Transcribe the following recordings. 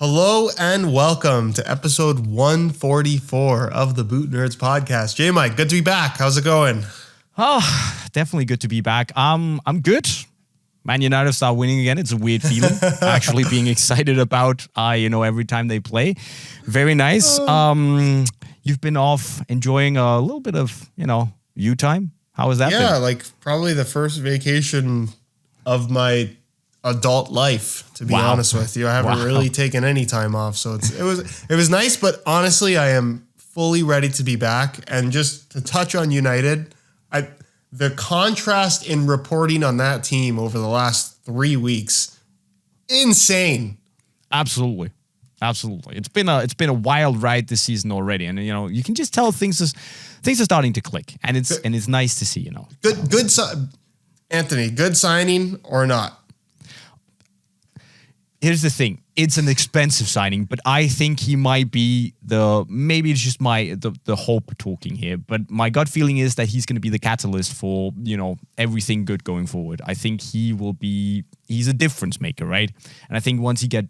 Hello and welcome to episode 144 of the Boot Nerds podcast. JayMike, good to be back. How's it going? Oh, definitely good to be back. I'm good. Man United start winning again. It's a weird feeling. Actually being excited about, every time they play. Very nice. You've been off enjoying a little bit of, you time. How was that? Yeah, like probably the first vacation of my adult life, to be honest with you. I haven't really taken any time off, so it was nice, but honestly I am fully ready to be back. And just to touch on United, the contrast in reporting on that team over the last 3 weeks, insane. Absolutely. It's been a wild ride this season already, and you can just tell things are starting to click, and it's nice to see. Good Anthony, good signing or not? Here's the thing. It's an expensive signing, but I think he might be maybe it's just the hope talking here, but my gut feeling is that he's going to be the catalyst for, everything good going forward. I think he's a difference maker, right? And I think once he gets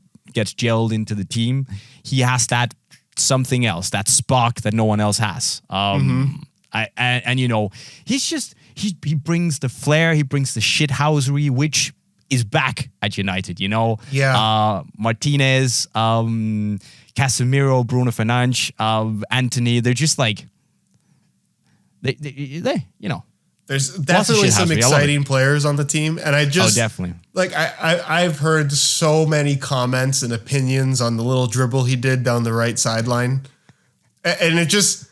gelled into the team, he has that something else, that spark that no one else has. He brings the flair, he brings the shithousery, which is back at United, Yeah. Martinez, Casemiro, Bruno Fernandes, Anthony, they're just like, There's definitely some exciting players on the team, and definitely. Like I've heard so many comments and opinions on the little dribble he did down the right sideline, and it just,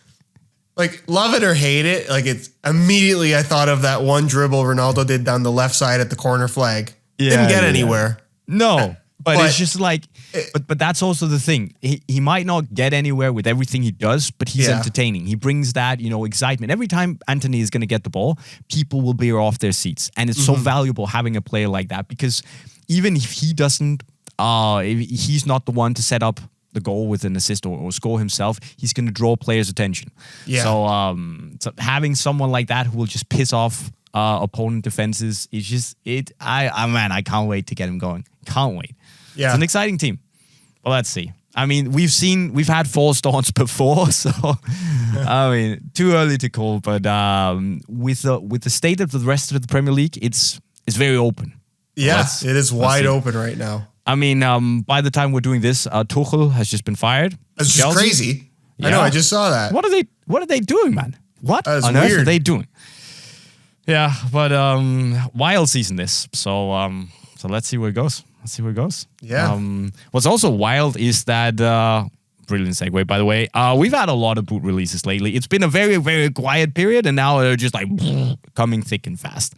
like, love it or hate it, like, it's immediately I thought of that one dribble Ronaldo did down the left side at the corner flag. Didn't get anywhere. No, but it's just like, but that's also the thing. He might not get anywhere with everything he does, but he's entertaining. He brings that, excitement. Every time Anthony is going to get the ball, people will be off their seats. And it's so valuable having a player like that, because even if he doesn't, if he's not the one to set up the goal with an assist or score himself, he's going to draw players' attention. Yeah. So having someone like that who will just piss off opponent defenses is just I can't wait to get him going. Can't wait. Yeah. It's an exciting team. Well, let's see. I mean, we've had false starts before, so I mean, too early to call. But with the state of the rest of the Premier League, it's very open. Yeah, it is wide open right now. I mean, by the time we're doing this, Tuchel has just been fired. It's just crazy. Yeah. I know. I just saw that. What are they doing, man? What on earth are they doing? Yeah, but wild season this. So let's see where it goes. Yeah. What's also wild is that brilliant segue, by the way. We've had a lot of boot releases lately. It's been a very, very quiet period, and now they're just like coming thick and fast.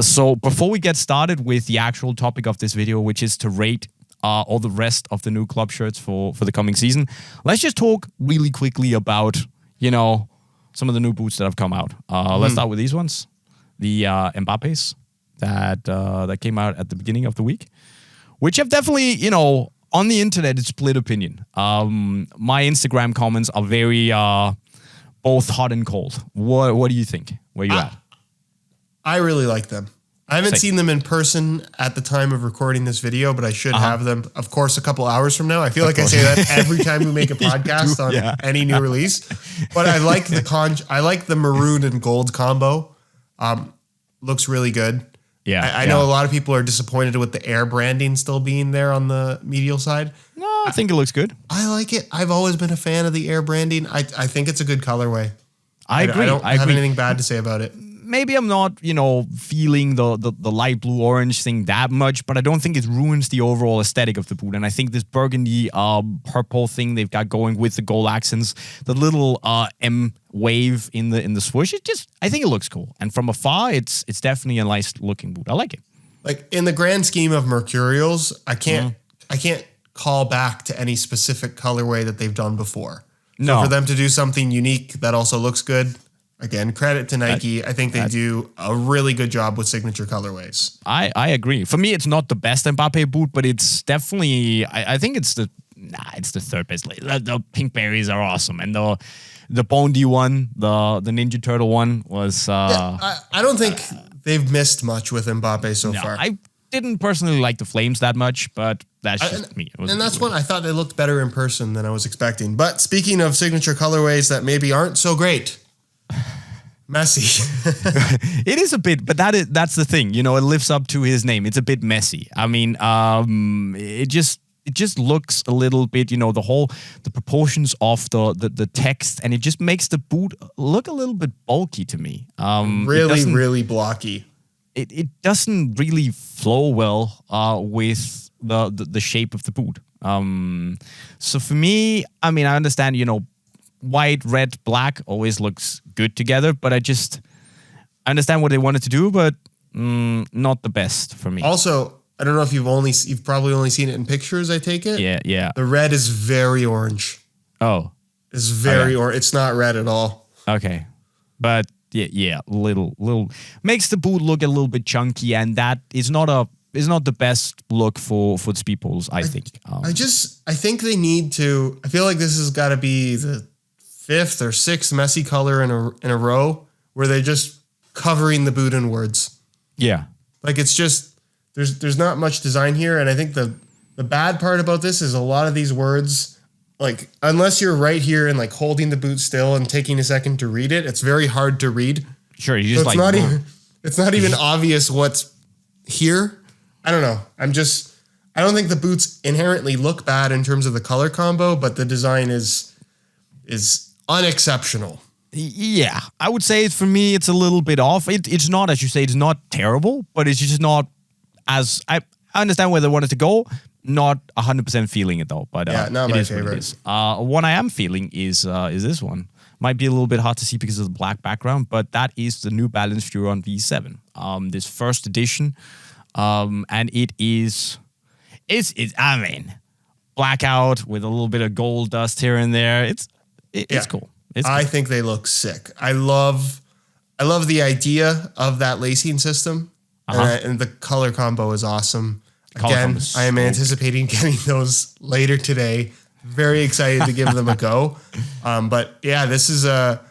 So before we get started with the actual topic of this video, which is to rate all the rest of the new club shirts for the coming season, let's just talk really quickly about, some of the new boots that have come out. Let's start with these ones. The Mbappes that came out at the beginning of the week, which have definitely, on the internet, it's split opinion. My Instagram comments are very both hot and cold. What do you think? Where you at? I really like them. I haven't seen them in person at the time of recording this video, but I should have them, of course, a couple hours from now. I feel like I say that every time we make a podcast on any new release. But I like the maroon and gold combo. Looks really good. Yeah, I know a lot of people are disappointed with the Air branding still being there on the medial side. No, I think it looks good. I like it. I've always been a fan of the Air branding. I think it's a good colorway. I agree. I don't have anything bad to say about it. Maybe I'm not, feeling the light blue orange thing that much, but I don't think it ruins the overall aesthetic of the boot. And I think this burgundy purple thing they've got going with the gold accents, the little M wave in the swoosh, I think it looks cool. And from afar, it's definitely a nice looking boot. I like it. Like, in the grand scheme of Mercurials, I can't call back to any specific colorway that they've done before. So for them to do something unique that also looks good, again, credit to Nike. I think they do a really good job with signature colorways. I agree. For me, it's not the best Mbappe boot, but it's definitely, I think it's the third best. The pink berries are awesome. And the Bondi one, the Ninja Turtle one was... I don't think they've missed much with Mbappe so far. didn't personally like the flames that much, but that's just me. And that's when I thought they looked better in person than I was expecting. But speaking of signature colorways that maybe aren't so great, Messi. It is a bit, but that's the thing. You know, it lives up to his name. It's a bit messy. I mean, it just looks a little bit, you know, the proportions of the text, and it just makes the boot look a little bit bulky to me. Really blocky. It doesn't really flow well with the shape of the boot. So for me, I mean, I understand, you know, white, red, black always looks good together, but I understand what they wanted to do, but not the best for me. Also, I don't know if you've probably only seen it in pictures, I take it. Yeah. The red is very orange. Oh. It's very orange. It's not red at all. Okay. But yeah, little makes the boot look a little bit chunky, and that is not the best look for the speed poles, I think. I think they need to. I feel like this has got to be the 5th or 6th Messi color in a row where they're just covering the boot in words. Yeah. Like it's just there's not much design here, and I think the bad part about this is a lot of these words, like unless you're right here and like holding the boot still and taking a second to read it, it's very hard to read. Sure, you just so it's not even obvious what's here. I don't know. I don't think the boots inherently look bad in terms of the color combo, but the design is unexceptional. Yeah, I would say for me, it's a little bit off. It's not, as you say, it's not terrible, but it's just not as I understand where they wanted to go. Not 100% feeling it though. But not my favorite. One I am feeling is this one. Might be a little bit hard to see because of the black background, but that is the New Balance Furon V7. This first edition, and it's blackout with a little bit of gold dust here and there. It's cool. I think they look sick. I love the idea of that lacing system, and the color combo is awesome. Again, I am anticipating getting those later today. Very excited to give them a go. But yeah, this is I've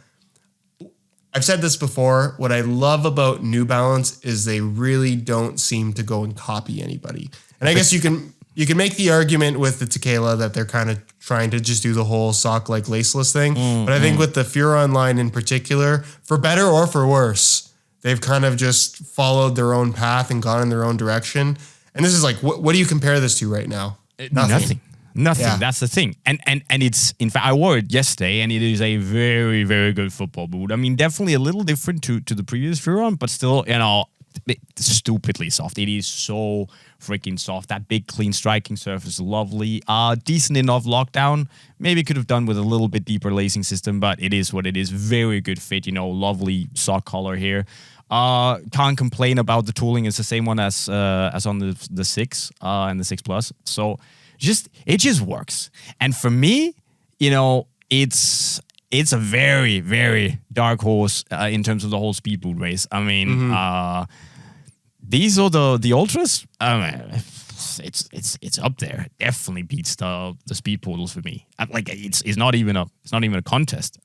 said this before. What I love about New Balance is they really don't seem to go and copy anybody. And I guess you can make the argument with the Tequila that they're kind of trying to just do the whole sock like laceless thing. But I think with the Furon line in particular, for better or for worse, they've kind of just followed their own path and gone in their own direction. And this is like, what do you compare this to right now? Nothing. Yeah. That's the thing. And it's, in fact, I wore it yesterday, and it is a very, very good football boot. I mean, definitely a little different to the previous Furon, but still, you know, stupidly soft. It is so freaking soft. That big, clean striking surface, lovely. Decent enough lockdown. Maybe could have done with a little bit deeper lacing system, but it is what it is. Very good fit, you know, lovely sock collar here. Can't complain about the tooling. It's the same one as on the 6 and the 6 Plus. So it just works. And for me, you know, it's a very, very dark horse in terms of the whole speed boot race. I mean, these are the ultras. I mean, it's up there. It definitely beats the speed portals for me. Like it's not even a contest.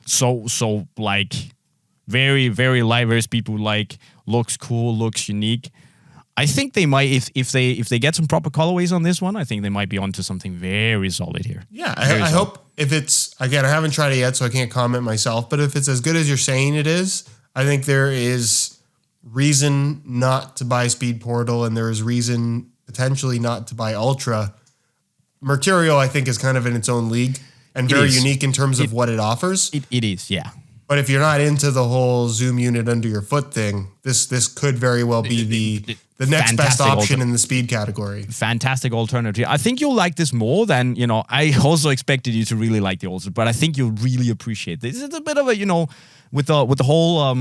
So like very, very light, very speed boot like, looks cool, looks unique. I think they might, if they get some proper colorways on this one, I think they might be onto something very solid here. Yeah, I hope if it's, again, I haven't tried it yet, so I can't comment myself, but if it's as good as you're saying it is, I think there is reason not to buy Speed Portal, and there is reason potentially not to buy Ultra. Mercurial, I think, is kind of in its own league and very unique in terms of what it offers. It is, yeah. But if you're not into the whole zoom unit under your foot thing, this could very well be the next best option in the speed category. Fantastic alternative. I think you'll like this more than, you know, I also expected you to really like the Ultra, but I think you'll really appreciate this. It's a bit of a, you know, with the whole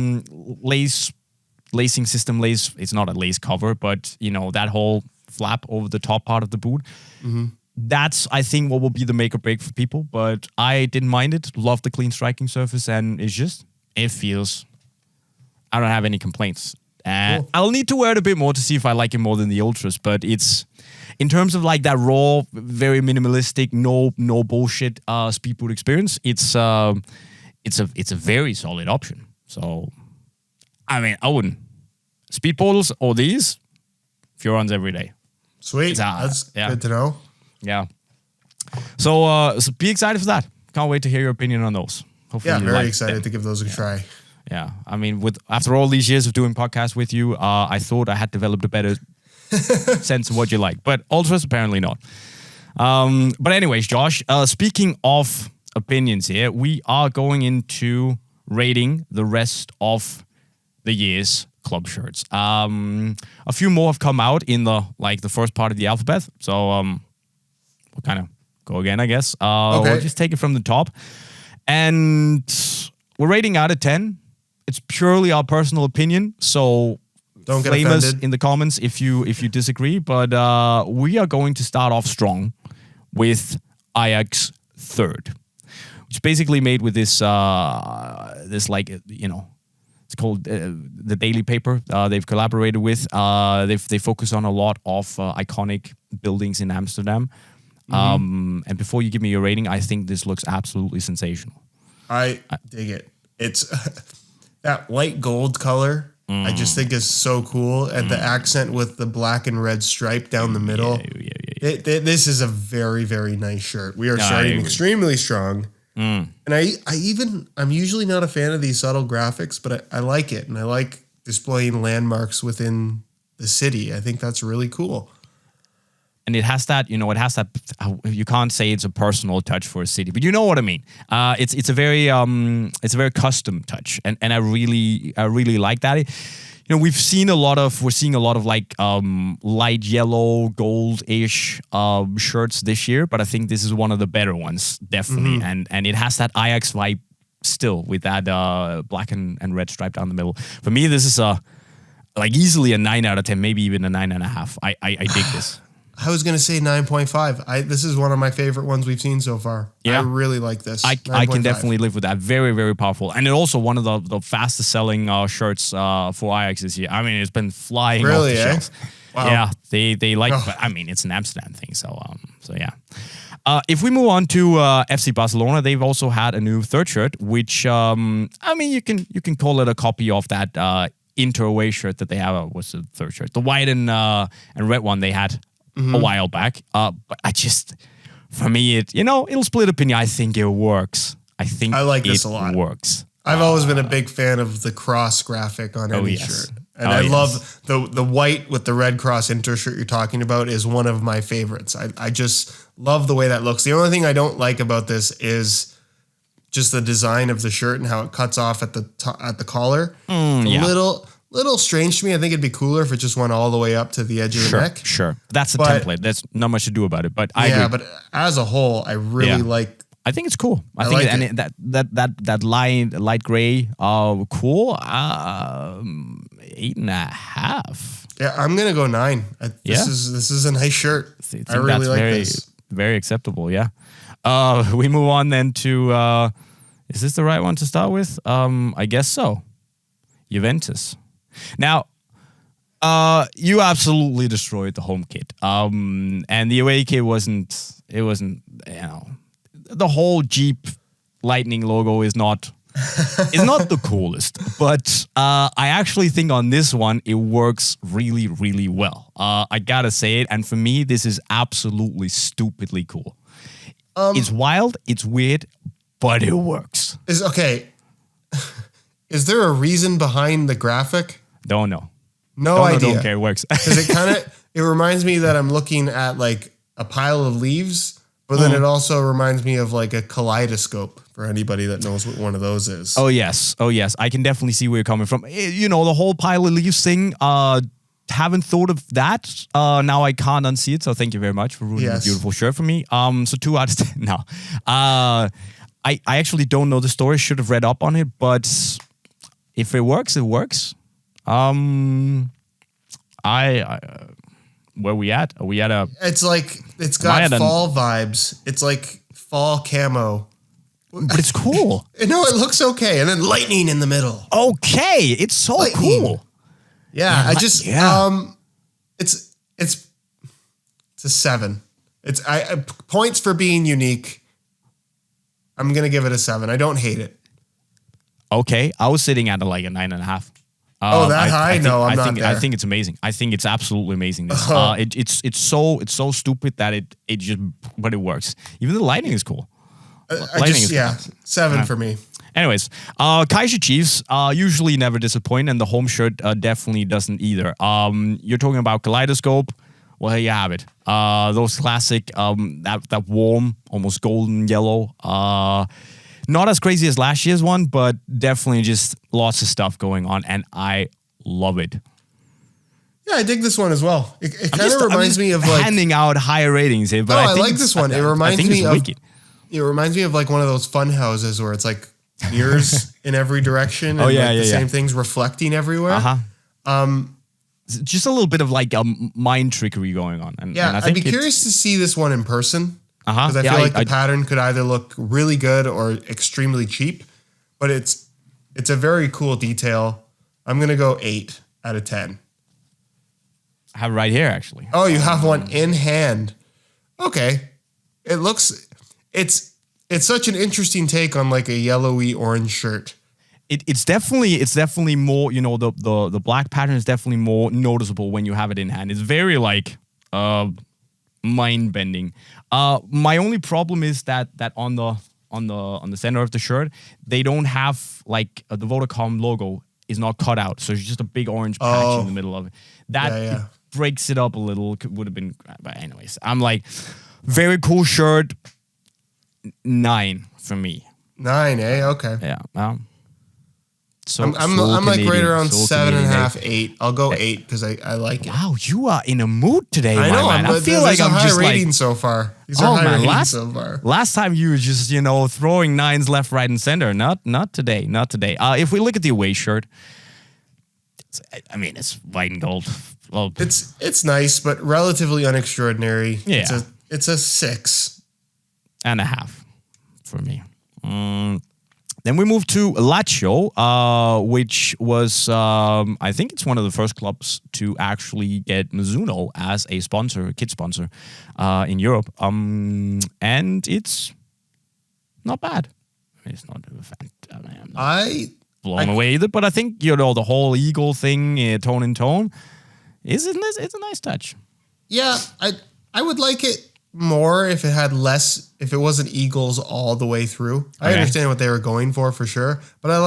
lacing system, it's not a lace cover, but, you know, that whole flap over the top part of the boot. Mm-hmm. That's, I think, what will be the make or break for people, but I didn't mind it. Love the clean striking surface, and it feels, I don't have any complaints. Cool. I'll need to wear it a bit more to see if I like it more than the Ultras, but it's, in terms of like that raw, very minimalistic, no bullshit speed boot experience, it's a very solid option. So, I mean, I wouldn't. Speed portals or these, Furons every day. Sweet. That's good to know. Yeah. So be excited for that. Can't wait to hear your opinion on those. Hopefully very excited to give those a try. Yeah. I mean, after all these years of doing podcasts with you, I thought I had developed a better sense of what you like. But Ultras, apparently not. But anyways, Josh, speaking of opinions here, we are going into rating the rest of the year's club shirts. A few more have come out in the first part of the alphabet. So we'll kind of go again, I guess. We'll just take it from the top. And we're rating out of 10. It's purely our personal opinion. So don't get flame us offended in the comments if you disagree. But we are going to start off strong with Ajax third, which is basically made with this it's called the Daily Paper. They've collaborated with. They focus on a lot of iconic buildings in Amsterdam. And before you give me your rating, I think this looks absolutely sensational. I dig it. It's that light gold color. I just think is so cool, and the accent with the black and red stripe down the middle. This is a very, very nice shirt. We are starting extremely strong. And I'm usually not a fan of these subtle graphics, but I like it, and I like displaying landmarks within the city. I think that's really cool. And it has that, you can't say it's a personal touch for a city, but you know what I mean. It's a very custom touch, and I really like that. We're seeing a lot of like light yellow, gold-ish shirts this year, but I think this is one of the better ones, definitely. And it has that Ajax vibe still with that black and red stripe down the middle. For me, this is easily a 9 out of 10, maybe even a 9.5. I dig this. I was going to say 9.5. This is one of my favorite ones we've seen so far. Yeah. I really like this. I can definitely live with that. Very, very powerful. And also one of the fastest selling shirts for Ajax this year. I mean, it's been flying off the shelves. Wow. Yeah, they like, but I mean, it's an Amsterdam thing. So yeah. If we move on to FC Barcelona, they've also had a new third shirt, which, I mean, you can call it a copy of that Inter-away shirt that they have. What's the third shirt? The white and red one they had a while back. But for me, it'll split opinion. I think it works. I like this a lot. Works. I've always been a big fan of the cross graphic on any shirt. And I love the white with the red cross Inter shirt you're talking about is one of my favorites. I just love the way that looks. The only thing I don't like about this is just the design of the shirt and how it cuts off at the collar. Little strange to me. I think it'd be cooler if it just went all the way up to the edge of the neck. Sure. That's the template. There's not much to do about it. But I agree. But as a whole, I really like. I think it's cool. I think like that light gray, cool. 8.5. Yeah, I'm gonna go 9. This is a nice shirt. I really like this. Very acceptable. Yeah. We move on then to. Is this the right one to start with? I guess so. Juventus. Now, you absolutely destroyed the home kit. And the away kit wasn't, the whole Jeep Lightning logo is not the coolest. But I actually think on this one, it works really, really well. I gotta say it. And for me, this is absolutely stupidly cool. It's wild, it's weird, but it works. Is there a reason behind the graphic? Don't know. No idea. Don't care. It works. Because it reminds me that I'm looking at like a pile of leaves, but then it also reminds me of like a kaleidoscope for anybody that knows what one of those is. Oh yes. I can definitely see where you're coming from. The whole pile of leaves thing. Haven't thought of that. Now I can't unsee it. So thank you very much for ruining the beautiful shirt for me. So 2 out of 10 now. I actually don't know the story. Should have read up on it, but if it works, it works. Where we at? Are we at a? It's got fall vibes. It's like fall camo. But it's cool. No, it looks okay. And then lightning in the middle. Okay, it's so cool. Yeah, it's a 7. It's points for being unique. I'm gonna give it a 7. I don't hate it. Okay, I was sitting at like a 9.5. That high? No, I'm not there. I think it's amazing. I think it's absolutely amazing. This. It's so stupid that but it works. Even the lighting is cool. Lighting is cool. 7 for me. Anyways, Kaiser Chiefs usually never disappoint, and the home shirt definitely doesn't either. You're talking about Kaleidoscope. Well, here you have it. Those classic, that warm, almost golden yellow. Not as crazy as last year's one, but definitely just lots of stuff going on, and I love it. Yeah, I dig this one as well. It kind of reminds me of like handing out higher ratings here, but I like this one. It reminds me of wicked. It reminds me of like one of those fun houses where it's like mirrors in every direction, and the same things reflecting everywhere. Just a little bit of like mind trickery going on. And I think I'd be curious to see this one in person. Because I feel like the pattern could either look really good or extremely cheap, but it's a very cool detail. I'm gonna go 8 out of 10. I have it right here, actually. Oh, you have one in hand. Okay, it's such an interesting take on like a yellowy orange shirt. It's definitely more. The black pattern is definitely more noticeable when you have it in hand. It's very like mind bending. My only problem is that on the center of the shirt, they don't have like the Vodacom logo is not cut out, so it's just a big orange patch in the middle of it. That it breaks it up a little. Would have been, but anyways, I'm like, very cool shirt. 9 for me. 9, eh? Okay. Yeah. I'm like right around 7.5, 8. I'll go 8 because I like it. Wow, you are in a mood today, I know. man. I feel like I'm just rating like, so far. These are high ratings so far. Last time you were just throwing 9s left, right, and center. Not today. If we look at the away shirt, it's white and gold. Well, it's nice, but relatively unextraordinary. Yeah, it's a 6.5 for me. Then we moved to Lazio, which was, I think it's one of the first clubs to actually get Mizuno as a sponsor, kit sponsor, in Europe. And it's not bad. It's not I'm not blown away either, but I think, the whole eagle thing, tone in tone, it's a nice touch. Yeah, I would like it more if it had less, if it wasn't eagles all the way through. I understand what they were going for sure, but the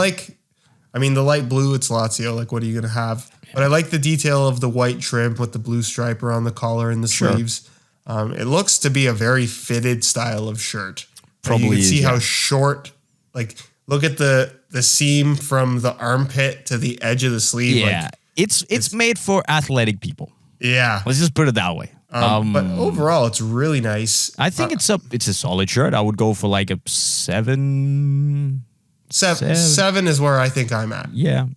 light blue, it's Lazio, like what are you going to have? Yeah. But I like the detail of the white trim with the blue stripe around the collar and the sleeves. It looks to be a very fitted style of shirt. Probably you can see how short, like look at the seam from the armpit to the edge of the sleeve. Yeah, like, it's made for athletic people. Yeah. Let's just put it that way. But overall, it's really nice. I think it's a solid shirt. I would go for like a 7. 7 is where I think I'm at. Yeah.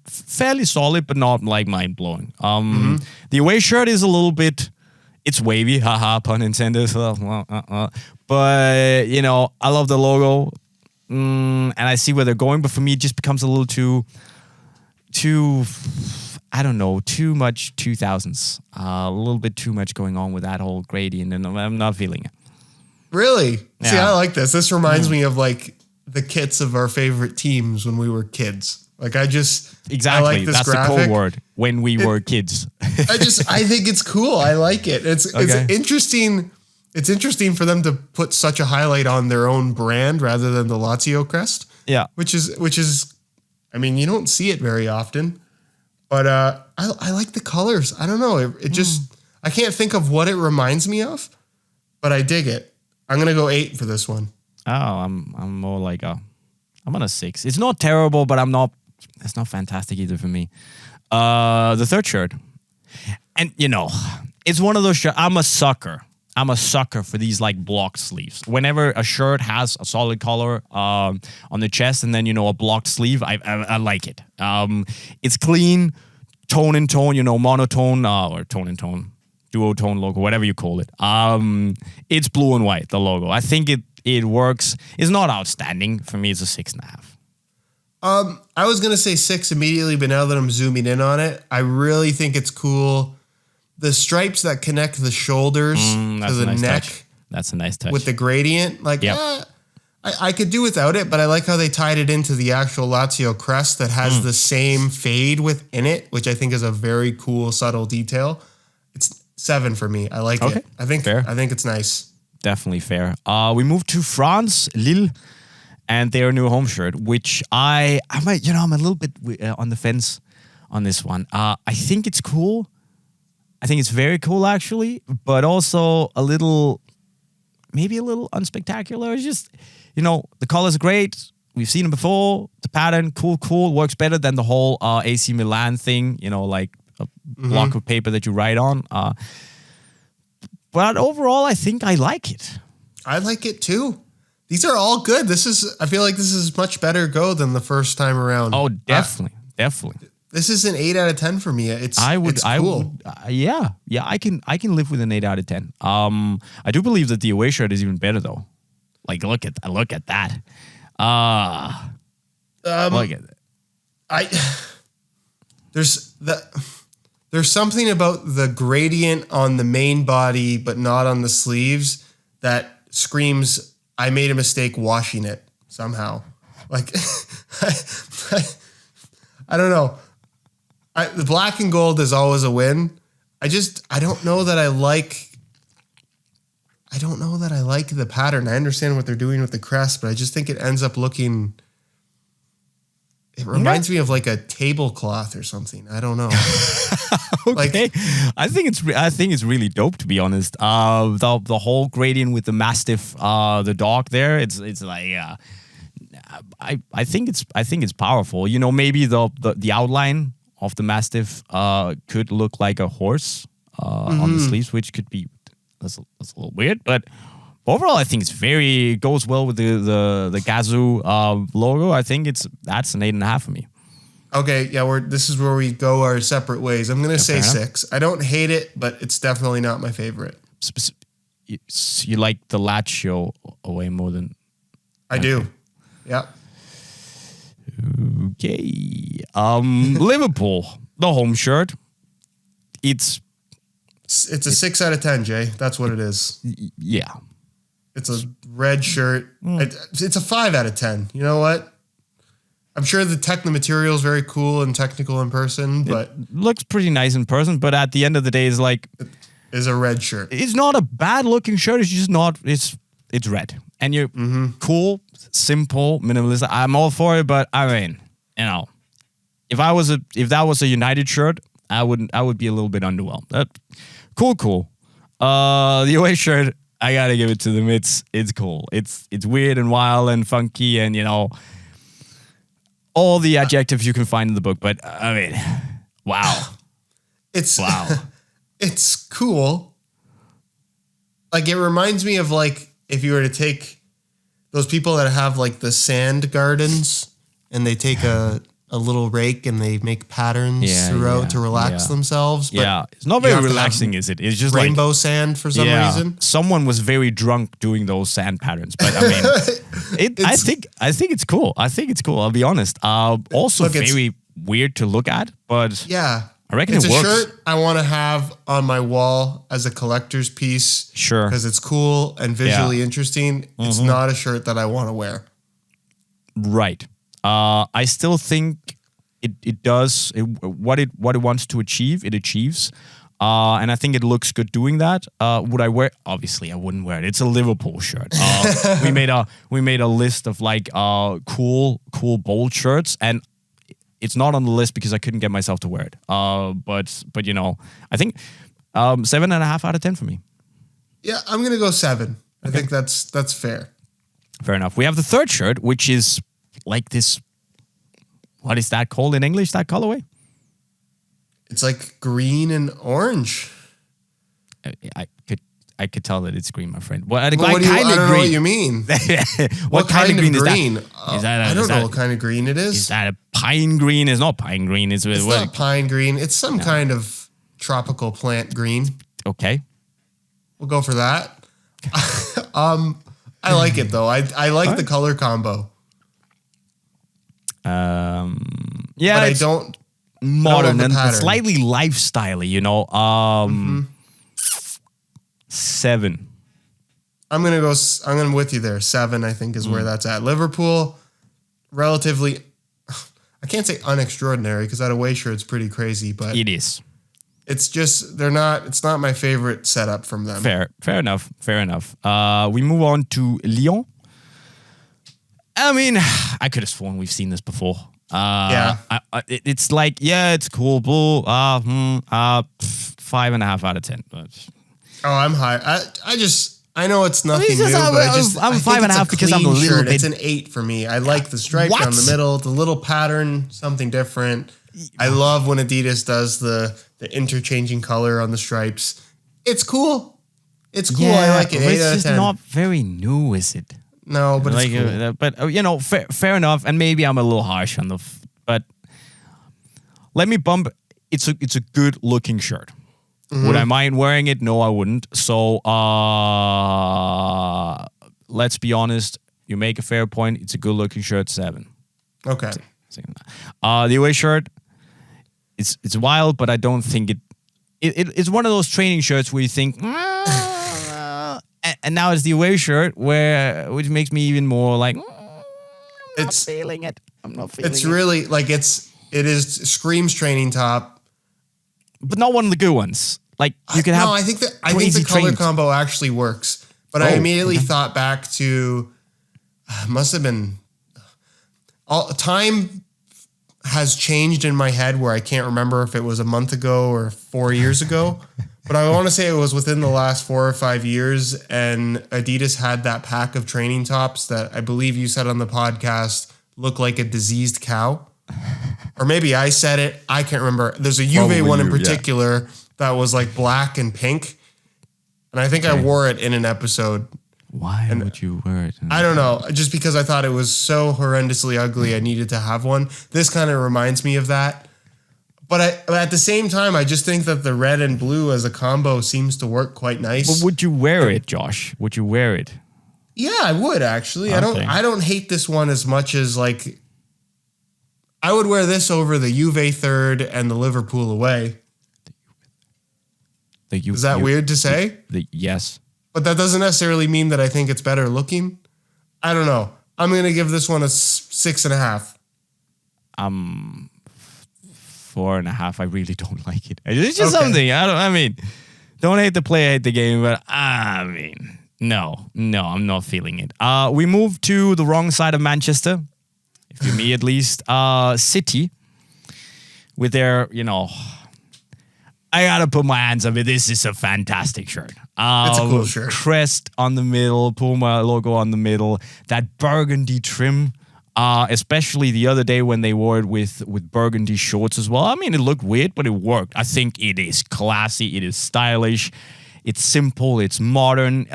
Fairly solid, but not like mind blowing. The away shirt is a little bit, it's wavy, haha, pun intended. But I love the logo, and I see where they're going. But for me, it just becomes a little too. I don't know, too much 2000s. A little bit too much going on with that whole gradient, and I'm not feeling it. Really? Yeah. See, I like this. This reminds me of like the kits of our favorite teams when we were kids. Like I like this that's graphic. The code word, when we were kids. I think it's cool. I like it. It's interesting. It's interesting for them to put such a highlight on their own brand rather than the Lazio crest. Yeah. Which is, you don't see it very often. But I like the colors. I don't know. It just, I can't think of what it reminds me of, but I dig it. I'm going to go 8 for this one. Oh, I'm more like I'm on a 6. It's not terrible, but it's not fantastic either for me. The third shirt. And, it's one of those shirts. I'm a sucker for these like blocked sleeves. Whenever a shirt has a solid color on the chest and then a blocked sleeve, I like it. It's clean, tone and tone, monotone or tone and tone, duotone logo, whatever you call it. It's blue and white, the logo. I think it works. It's not outstanding for me. It's a 6.5. I was gonna say 6 immediately, but now that I'm zooming in on it, I really think it's cool. The stripes that connect the shoulders to the neck. Touch. That's a nice touch. With the gradient. Like, I could do without it, but I like how they tied it into the actual Lazio crest that has the same fade within it, which I think is a very cool, subtle detail. It's 7 for me. I like it. I think it's nice. Definitely fair. We move to France, Lille, and their new home shirt, which I'm a little bit on the fence on this one. I think it's cool. I think it's very cool, actually, but also maybe a little unspectacular. It's just, the color's great. We've seen it before. The pattern, cool. Works better than the whole AC Milan thing, like a block of paper that you write on. But overall, I think I like it. I like it too. These are all good. I feel like this is much better go than the first time around. Oh, definitely. This is an 8 out of 10 for me. It's cool. I can live with an 8 out of 10. I do believe that the away shirt is even better though. Like, look at that. Look at it. There's something about the gradient on the main body, but not on the sleeves, that screams, I made a mistake washing it somehow. Like, I don't know. The black and gold is always a win. I don't know that I like the pattern. I understand what they're doing with the crest, but I just think it ends up looking. It reminds me of like a tablecloth or something. I don't know. Okay, I think it's really dope, to be honest. The whole gradient with the mastiff, the dog there. It's like I think it's powerful. Maybe the outline of the mastiff could look like a horse on the sleeves, which could be that's a little weird, but overall I think it's goes well with the Gazoo logo. I think that's an 8.5 for me. Okay, yeah, this is where we go our separate ways. I'm gonna say 6. I don't hate it, but it's definitely not my favorite. You like the Lazio away more than I do. Yeah. Okay. Liverpool, the home shirt. It's a 6 out of 10, Jay. That's what it is. Yeah. It's a red shirt. It's a 5 out of 10. You know what? I'm sure the material is very cool and technical in person, but it looks pretty nice in person. But at the end of the day, it's like is a red shirt. It's not a bad looking shirt. It's just not. It's red, and you're cool, simple, minimalist. I'm all for it, but I mean, if that was a United shirt, I would be a little bit underwhelmed. Cool. The away shirt, I gotta give it to them. It's cool. It's weird and wild and funky and all the adjectives you can find in the book. But I mean, wow. It's cool. Like, it reminds me of like if you were to take those people that have like the sand gardens and they take a little rake and they make patterns throughout to relax themselves. But it's not very relaxing, is it? It's just rainbow sand for some reason. Someone was very drunk doing those sand patterns, but I mean, I think it's cool. I think it's cool. I'll be honest. Also very weird to look at, but I reckon it works. It's a shirt I want to have on my wall as a collector's piece. Sure, because it's cool and visually interesting. It's not a shirt that I want to wear. Right. I still think it does what it wants to achieve. It achieves, and I think it looks good doing that. Would I wear? Obviously, I wouldn't wear it. It's a Liverpool shirt. We made a list of like cool bold shirts, and it's not on the list because I couldn't get myself to wear it. But I think 7.5 out of 10 for me. Yeah, I'm gonna go 7. I think that's fair. Fair enough. We have the third shirt, which is like this, what is that called in English, that colorway? It's like green and orange. I could tell that it's green, my friend. What kind of green? I don't know what you mean. what kind of green is that? I don't know what kind of green it is. Is that a pine green? It's not pine green. It's not pine green. It's some kind of tropical plant green. Okay. We'll go for that. I like it though. I like the color combo. But I don't modern and slightly lifestyle-y, 7. I'm with you there. 7, I think, is where that's at. Liverpool, relatively, I can't say unextraordinary because that away shirt's pretty crazy, but it is. It's just it's not my favorite setup from them. Fair enough. We move on to Lyon. I mean, I could have sworn we've seen this before. It's like, it's cool, bull. 5.5 out of 10. Oh, I'm high. I know it's nothing new, but I'm 5.5 because I'm a little bit. It's an 8 for me. I like the stripe down the middle, the little pattern, something different. I love when Adidas does the interchanging color on the stripes. It's cool. It's cool. I like it. 8 out of 10. It's just not very new, is it? No, but it's cool. But fair enough. And maybe I'm a little harsh on but let me bump. It's a good looking shirt. Mm-hmm. Would I mind wearing it? No, I wouldn't. So let's be honest. You make a fair point. It's a good looking shirt. 7. Okay. The away shirt. It's wild, but I don't think it's one of those training shirts where you think, and now it's the away shirt which makes me even more like, I'm not feeling it. It's really like it is screams training top, but not one of the good ones. Like you can have. No, I think the color combo actually works, but I immediately thought back to must have been time has changed in my head where I can't remember if it was a month ago or 4 years ago, but I want to say it was within the last 4 or 5 years. And Adidas had that pack of training tops that I believe you said on the podcast look like a diseased cow, or maybe I said it. I can't remember. There's a Juve one in particular that was like black and pink. And I think I wore it in an episode. Why would you wear it? I don't know. Just because I thought it was so horrendously ugly, I needed to have one. This kind of reminds me of that. But at the same time, I just think that the red and blue as a combo seems to work quite nice. But would you wear it, Josh? Would you wear it? Yeah, I would actually. Okay. I don't hate this one as much as like I would wear this over the Juve third and the Liverpool away. Is that weird to say? Yes. But that doesn't necessarily mean that I think it's better looking. I don't know. I'm going to give this one a 6.5. 4.5. I really don't like it. It's just something. Don't hate the play, hate the game. But no, I'm not feeling it. We move to the wrong side of Manchester. For me, at least. City. With their, I gotta put my hands up it. This is a fantastic shirt. It's a cool shirt. Crest on the middle, Puma logo on the middle, that burgundy trim. Especially the other day when they wore it with burgundy shorts as well. I mean, it looked weird, but it worked. I think it is classy. It is stylish. It's simple. It's modern.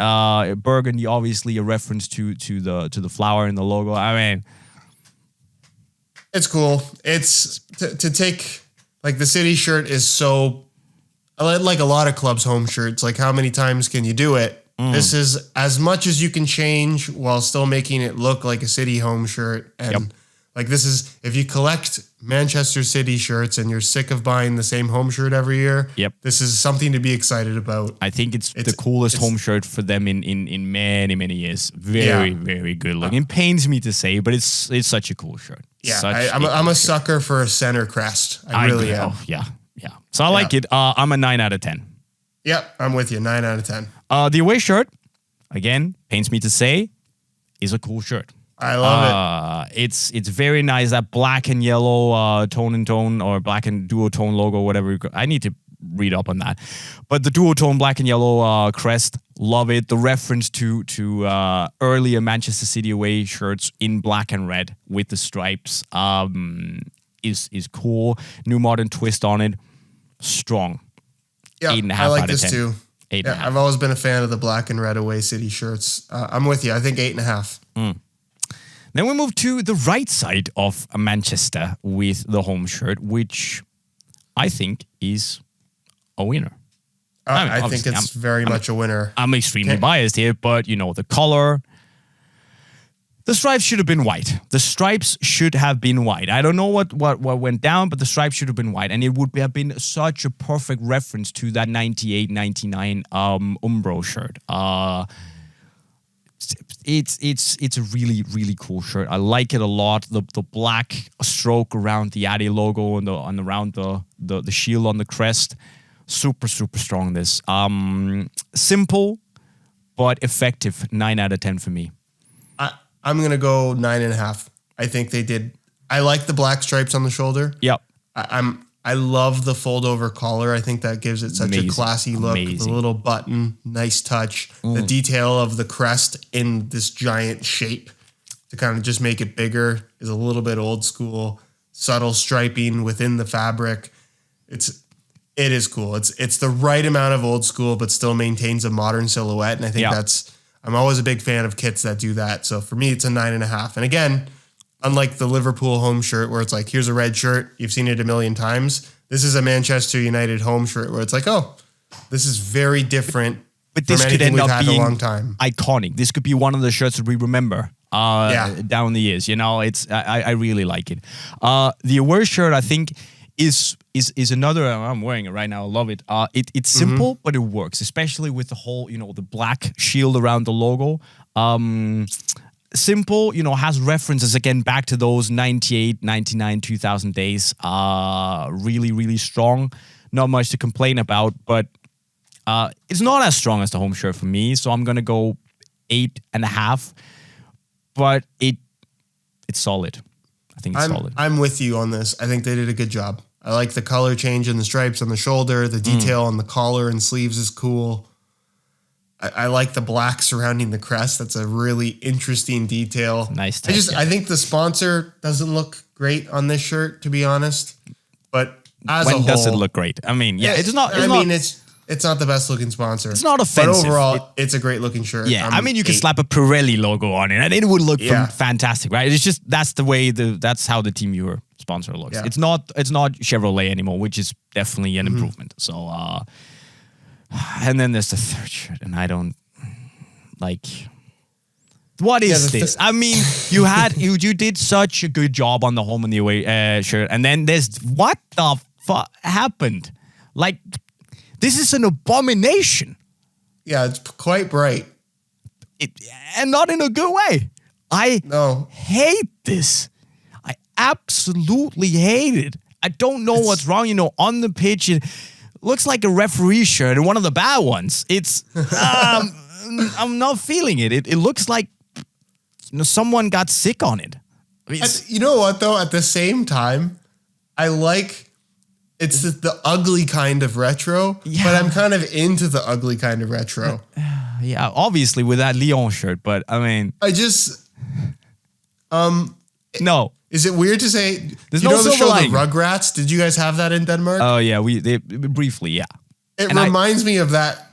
Burgundy, obviously, a reference to the flower in the logo. I mean, it's cool. It's to take like the City shirt is so. Like a lot of clubs' home shirts, like how many times can you do it? This is as much as you can change while still making it look like a City home shirt. And like this is, if you collect Manchester City shirts and you're sick of buying the same home shirt every year, this is something to be excited about. I think it's the coolest home shirt for them in many, many years. Very, very good looking. It pains me to say, but it's such a cool shirt. Yeah, I'm a sucker for a center crest. I really am. Yeah. So I like it. I'm a 9 out of 10. Yep, I'm with you. 9 out of 10. The away shirt, again, pains me to say, is a cool shirt. I love it. It's very nice. That black and yellow tone and tone or black and duotone logo, whatever. I need to read up on that. But the duotone black and yellow crest, love it. The reference to earlier Manchester City away shirts in black and red with the stripes is cool. New modern twist on it. Strong. Yeah, 8.5 I like out this of 10. too. 8.5. I've always been a fan of the black and red away City shirts. I'm with you. I think 8.5. Then we move to the right side of Manchester with the home shirt, which I think is a winner. I think it's very much a winner. I'm extremely biased here, but the color. The stripes should have been white. The stripes should have been white. I don't know what went down, but the stripes should have been white. And it would have been such a perfect reference to that 98-99 Umbro shirt. it's a really, really cool shirt. I like it a lot. The black stroke around the Adi logo and around the shield on the crest. Super, super strong, this. Simple, but effective. 9 out of 10 for me. I'm going to go 9.5. I think they did. I like the black stripes on the shoulder. Yep. I love the fold over collar. I think that gives it such a classy look. The little button, nice touch. The detail of the crest in this giant shape to kind of just make it bigger is a little bit old school. Subtle striping within the fabric. It is cool. It's the right amount of old school, but still maintains a modern silhouette. And I think I'm always a big fan of kits that do that. So for me, it's a 9.5. And again, unlike the Liverpool home shirt where it's like, here's a red shirt, you've seen it a million times. This is a Manchester United home shirt where it's like, oh, this is very different. But this could end up being iconic. This could be one of the shirts that we remember down the years. You know, I really like it. The aware shirt, I think, is another. I'm wearing it right now. I love it. It's simple, but it works, especially with the whole, the black shield around the logo. Simple, has references again back to those 98, 99, 2000 days. Really, really strong. Not much to complain about, but it's not as strong as the home shirt for me. So I'm gonna go 8.5. But it's solid. I think it's solid. I'm with you on this. I think they did a good job. I like the color change in the stripes on the shoulder. The detail on the collar and sleeves is cool. I like the black surrounding the crest. That's a really interesting detail. Nice touch. I think the sponsor doesn't look great on this shirt, to be honest. But as a whole, does it look great? I mean, it's not. It's not the best looking sponsor. It's not offensive. But overall, it's a great looking shirt. Yeah, you can slap a Pirelli logo on it, and it would look fantastic, right? It's just that's the way that's how the Team Viewer sponsor looks. Yeah. It's not Chevrolet anymore, which is definitely an improvement. So. And then there's the third shirt, and I don't like. What is this? I mean, you did such a good job on the home and the away shirt, and then there's what the fuck happened? Like, this is an abomination. Yeah, it's quite bright, and not in a good way. I hate this. I absolutely hate it. I don't know what's wrong. On the pitch. Looks like a referee shirt and one of the bad ones. It's I'm not feeling it. It looks like someone got sick on it. You know what though? At the same time, I like it's the ugly kind of retro, but I'm kind of into the ugly kind of retro. Yeah, obviously with that Lyon shirt, but I mean, no. Is it weird to say? There's no the show lining. The Rugrats? Did you guys have that in Denmark? Oh yeah, they briefly, yeah. It reminds me of that.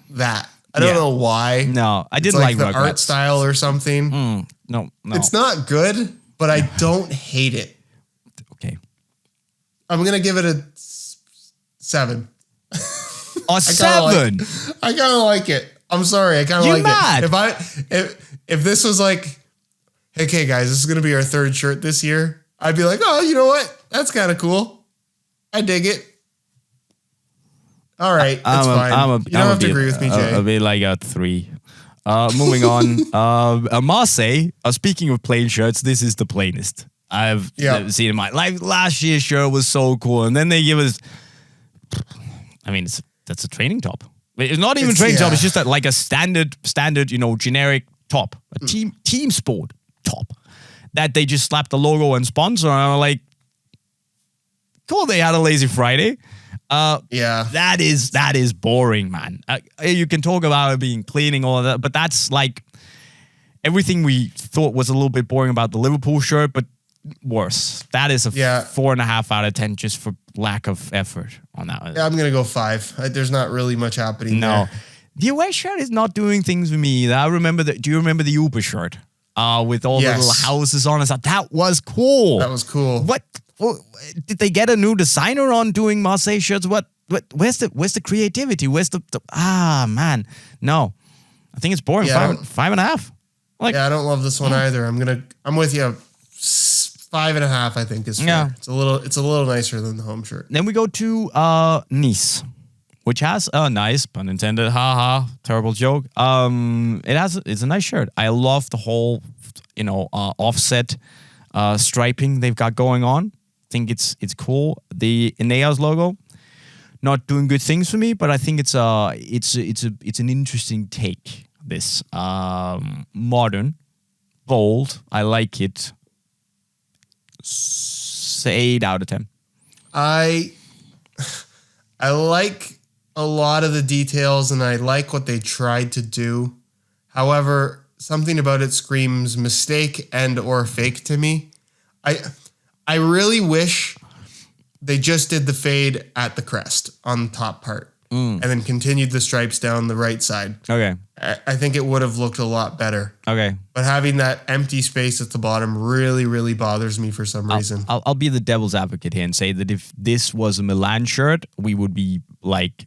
I don't know why. No, I didn't like the Rugrats. art style or something. No. It's not good, but I don't hate it. Okay. I'm gonna give it a 7. A 7. I kind of like it. I'm sorry. I kind of like mad? it. If this was like, okay, guys, this is gonna be our third shirt this year, I'd be like, oh, you know what? That's kind of cool. I dig it. All right, it's fine. You don't have to agree with me, Jay. I'll be like a 3. Moving on. Marseille. Speaking of plain shirts, this is the plainest I've seen in my life. Last year's shirt was so cool, and then they give us. I mean, that's a training top. It's not even a training top. It's just like a standard, generic top, a team sport top that they just slapped the logo and sponsor. And I'm like, cool. They had a lazy Friday. That is boring, man. You can talk about it being cleaning, all of that, but that's like everything we thought was a little bit boring about the Liverpool shirt, but worse. That is a 4.5 out of 10 just for lack of effort on that. Yeah, I'm gonna go 5. There's not really much happening there. The away shirt is not doing things for me. I remember do you remember the Uber shirt? With all the little houses on it. That was cool. That was cool. What did they get a new designer on doing Marseille shirts? Where's the creativity? Where's the man? No. I think it's boring. 5.5. Like, I don't love this one either. I'm with you. 5.5, I think is fair. It's a little nicer than the home shirt. Then we go to Nice. which has a nice, pun intended, haha, terrible joke. It's a nice shirt. I love the whole, offset striping they've got going on. I think it's cool. The Ineos logo, not doing good things for me, but I think it's an interesting take. This modern, bold. I like it. 8 out of 10. I like a lot of the details, and I like what they tried to do. However, something about it screams mistake and or fake to me. I really wish they just did the fade at the crest on the top part and then continued the stripes down the right side. Okay. I think it would have looked a lot better. Okay. But having that empty space at the bottom really, really bothers me for some reason. I'll be the devil's advocate here and say that if this was a Milan shirt, we would be like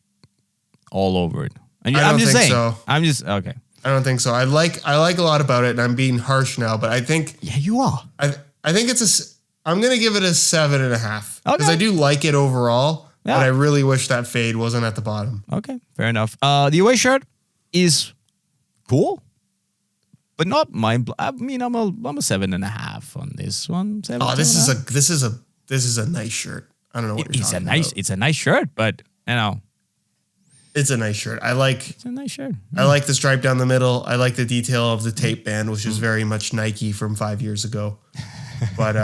all over it. And I don't think so. I'm just okay. I don't think so. I like a lot about it, and I'm being harsh now, but I think you are. I think I'm gonna give it a 7.5 because Okay. I do like it overall. Yeah. But I really wish that fade wasn't at the bottom. Okay, fair enough. The away shirt is cool, but not mind. I mean, I'm a 7.5 on this one. This is a nice shirt. I don't know what you're talking about. It's a nice shirt, but it's a nice shirt. It's a nice shirt. I like the stripe down the middle. I like the detail of the tape band, which is very much Nike from 5 years ago. But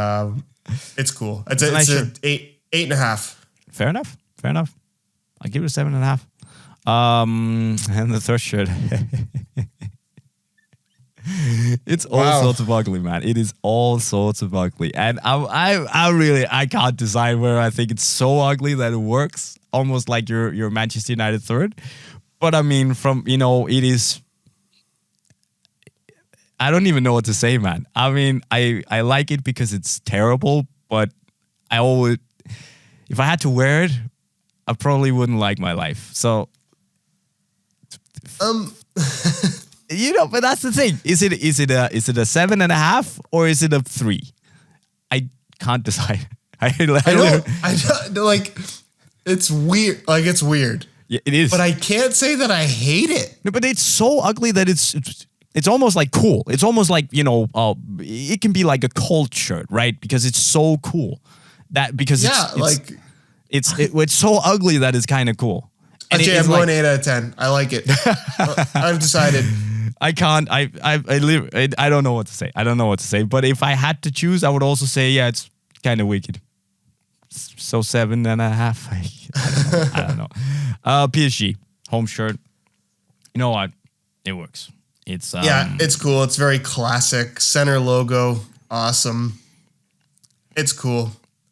it's cool. It's a nice shirt. 8.5. Fair enough. I'll give it a 7.5. And the third shirt. It's all sorts of ugly, man. It is all sorts of ugly. And I can't decide where I think it's so ugly that it works. Almost like your Manchester United third. But I mean, it is. I don't even know what to say, man. I mean, I like it because it's terrible, but if I had to wear it, I probably wouldn't like my life. So, but that's the thing. Is it a 7.5 or is it a 3? I can't decide. I don't like. It's weird. Like, it's weird. Yeah, it is. But I can't say that I hate it. No, but it's so ugly that it's almost like cool. It's almost like, it can be like a cult shirt, right? Because it's so cool. It's so ugly that it's kind of cool. And I'm going 8 out of 10. I like it. I've decided. I can't. I don't know what to say. But if I had to choose, I would also say, yeah, it's kind of wicked. So 7.5. I don't know. PSG home shirt. You know what? It works. It's it's cool. It's very classic. Center logo, awesome. It's cool.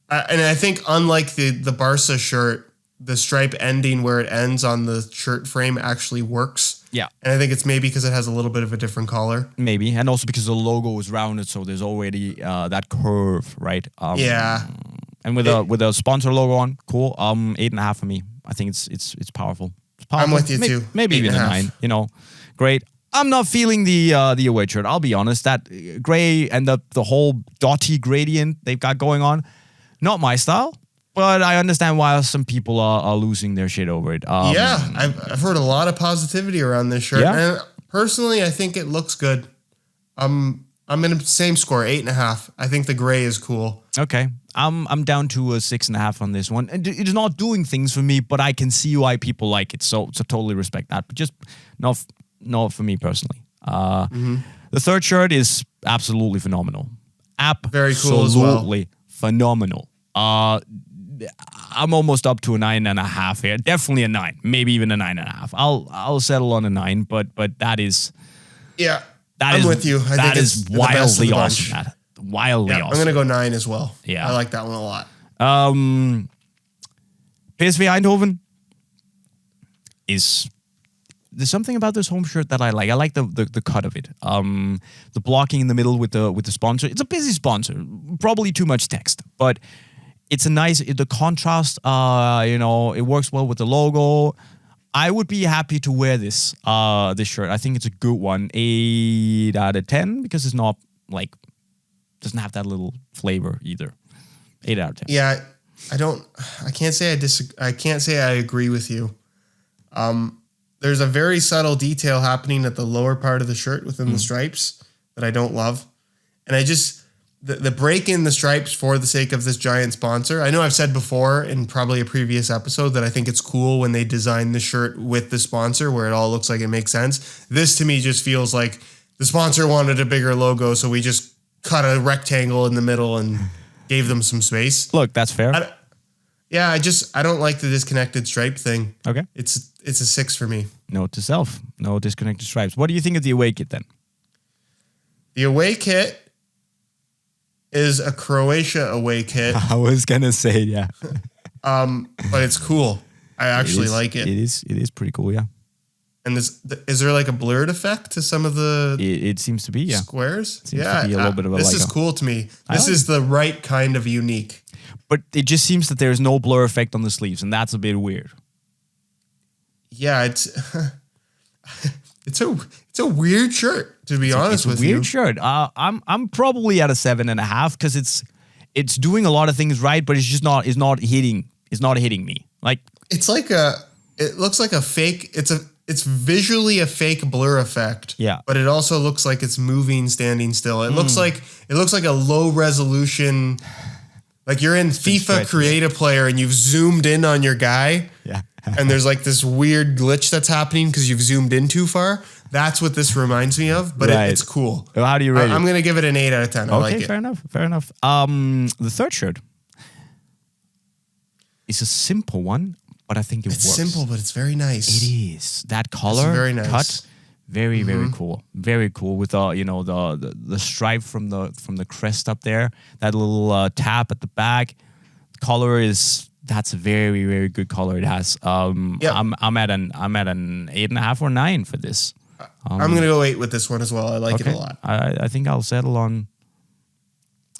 And I think unlike the Barca shirt, the stripe ending where it ends on the shirt frame actually works. Yeah. And I think it's maybe because it has a little bit of a different color. Maybe. And also because the logo is rounded, so there's already that curve, right? And with a sponsor logo on, cool. 8.5 for me. I think it's powerful. It's powerful. I'm with you too. Maybe even a 9. Great. I'm not feeling the away shirt. I'll be honest. That gray and the whole dotty gradient they've got going on, not my style. But I understand why some people are losing their shit over it. I've heard a lot of positivity around this shirt. Yeah. And personally, I think it looks good. I'm in the same score, 8.5. I think the gray is cool. Okay. I'm down to a 6.5 on this one. And it's not doing things for me, but I can see why people like it. So totally respect that. But just not for me personally. The third shirt is absolutely phenomenal. Very cool as well. Absolutely phenomenal. I'm almost up to a 9.5 here. Definitely a 9, maybe even a 9.5. I'll settle on a 9, but that is I'm with you. I think it's wildly awesome. Wildly awesome. I'm gonna go 9 as well. Yeah, I like that one a lot. PSV Eindhoven there's something about this home shirt that I like. I like the cut of it. The blocking in the middle with the sponsor. It's a busy sponsor. Probably too much text, but it's a nice. The contrast. It works well with the logo. I would be happy to wear this shirt. I think it's a good one. 8 out of 10 because it's not doesn't have that little flavor either. 8 out of 10. Yeah, I can't say I agree with you. There's a very subtle detail happening at the lower part of the shirt within the stripes that I don't love. And I just, the break in the stripes for the sake of this giant sponsor. I know I've said before in probably a previous episode that I think it's cool when they design the shirt with the sponsor where it all looks like it makes sense. This to me just feels like the sponsor wanted a bigger logo, so we just cut a rectangle in the middle and gave them some space. Look, that's fair. I don't like the disconnected stripe thing. Okay. It's a 6 for me. Note to self, no disconnected stripes. What do you think of the away kit then? The away kit is a Croatia away kit. I was gonna say, yeah. But it's cool. I actually like it. It is pretty cool, yeah. And is there like a blurred effect to some of the it seems to be, yeah. Squares? It seems to be a little bit of a this is cool to me. This is the right kind of unique. But it just seems that there's no blur effect on the sleeves, and that's a bit weird. Yeah, it's a weird shirt, to be honest with you. It's a weird shirt. I'm probably at a 7.5 because it's doing a lot of things right, but it's not hitting me. Like it looks like a fake. It's visually a fake blur effect. Yeah. But it also looks like it's moving, standing still. It looks like a low resolution. Like you're in FIFA Create a Player and you've zoomed in on your guy. Yeah. And there's like this weird glitch that's happening because you've zoomed in too far. That's what this reminds me of, but it's cool. Well, how do you rate it? I'm going to give it an 8 out of 10. I like it. Fair enough. The third shirt is a simple one, but I think it works. It's simple, but it's very nice. It is. That color very nice. cut, very cool. Very cool with the stripe from the crest up there. That little tap at the back. The color that's a very, very good color it has. I'm at an 8.5 or 9 for this. I'm gonna go 8 with this one as well. I like it a lot. I think I'll settle on.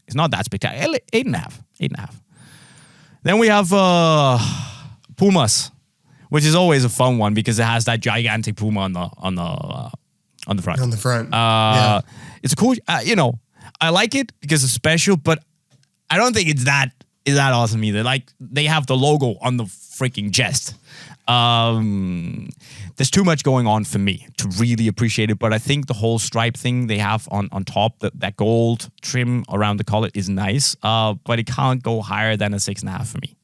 It's not that spectacular. 8.5. Then we have Pumas, which is always a fun one because it has that gigantic Puma on the front. On the front. It's a cool. I like it because it's special, but I don't think it's that awesome either. Like they have the logo on the freaking chest. There's too much going on for me to really appreciate it, but I think the whole stripe thing they have on top, that gold trim around the collar is nice, but it can't go higher than a 6.5 for me.